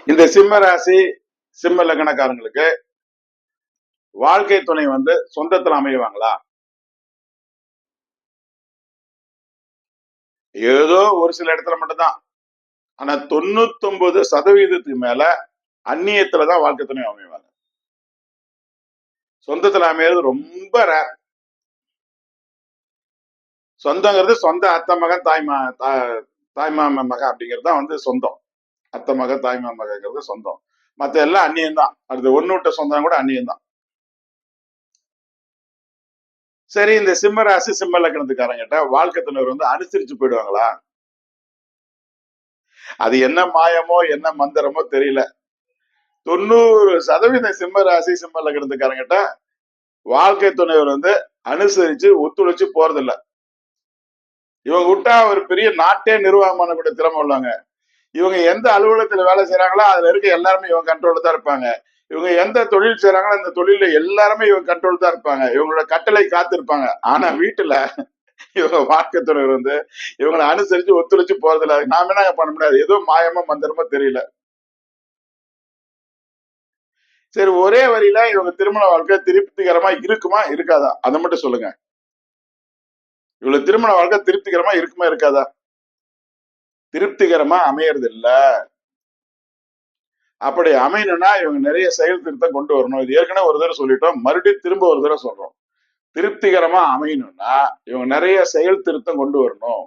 இந்த சிம்ம ராசி சிம்ம லக்னக்காரங்களுக்கு வாழ்க்கை துணை சொந்தத்துல அமைவாங்களா? ஏதோ ஒரு சில இடத்துல மட்டும்தான். ஆனா 99% மேல அந்நியத்துலதான் வாழ்க்கை துணை அமைவாங்க. சொந்தத்துல அமையிறது ரொம்ப ரேர். சொந்தங்கிறது சொந்த அத்தை மகன் தாய்மாமன் மகன் அப்படிங்கிறது தான் சொந்தம். அத்தை மகன் தாய்மாமன் மகங்கிறது சொந்தம். மத்த எல்லாம் அந்நியம் தான். அடுத்து ஒண்ணு விட்ட சொந்தம் கூட அந்நியம் தான். சரி, இந்த சிம்ம ராசி சிம்ம லக்னத்துக்காரங்கிட்ட வாழ்க்கை துணைவர் அனுசரிச்சு போயிடுவாங்களா? அது என்ன மாயமோ என்ன மந்திரமோ தெரியல. 90% சிம்ம ராசி சிம்ம லக்னத்துக்காரங்கிட்ட வாழ்க்கை துணைவர் அனுசரிச்சு ஒத்துழைச்சு போறதில்ல. இவங்க விட்டா ஒரு பெரிய நாட்டே நிர்வாகம் பண்ணக்கூடிய திறமை உள்ளவங்க. இவங்க எந்த அலுவலகத்துல வேலை செய்யறாங்களோ அதுல இருக்க எல்லாருமே இவங்க கண்ட்ரோல் தான் இருப்பாங்க. இவங்க எந்த தொழில் செய்யறாங்களோ அந்த தொழில எல்லாருமே இவங்க கண்ட்ரோல் தான் இருப்பாங்க. இவங்களோட கட்டளை காத்திருப்பாங்க. ஆனா வீட்டுல இவங்க வாழ்க்கை துணைவர் இவங்களை அனுசரிச்சு ஒத்துழைச்சு போறதில்ல. நாம என்ன பண்ண முடியாது. ஏதோ மாயமோ மந்திரமோ தெரியல. சரி, ஒரே வரியில இவங்க திருமண வாழ்க்கை திருப்திகரமா இருக்குமா இருக்காதா? அதை மட்டும் சொல்லுங்க. இவ்வளவு திருமண வாழ்க்கை திருப்திகரமா இருக்குமா இருக்காதா? திருப்திகரமா அமையறது இல்ல. அப்படி அமையணும்னா இவங்க நிறைய செயல் திருத்தம் கொண்டு வரணும். இது ஏற்கனவே ஒரு தடவை சொல்லிட்டோம், மறுபடியும் திரும்ப ஒரு தடவை சொல்றோம். திருப்திகரமா அமையணும்னா இவங்க நிறைய செயல் திருத்தம் கொண்டு வரணும்.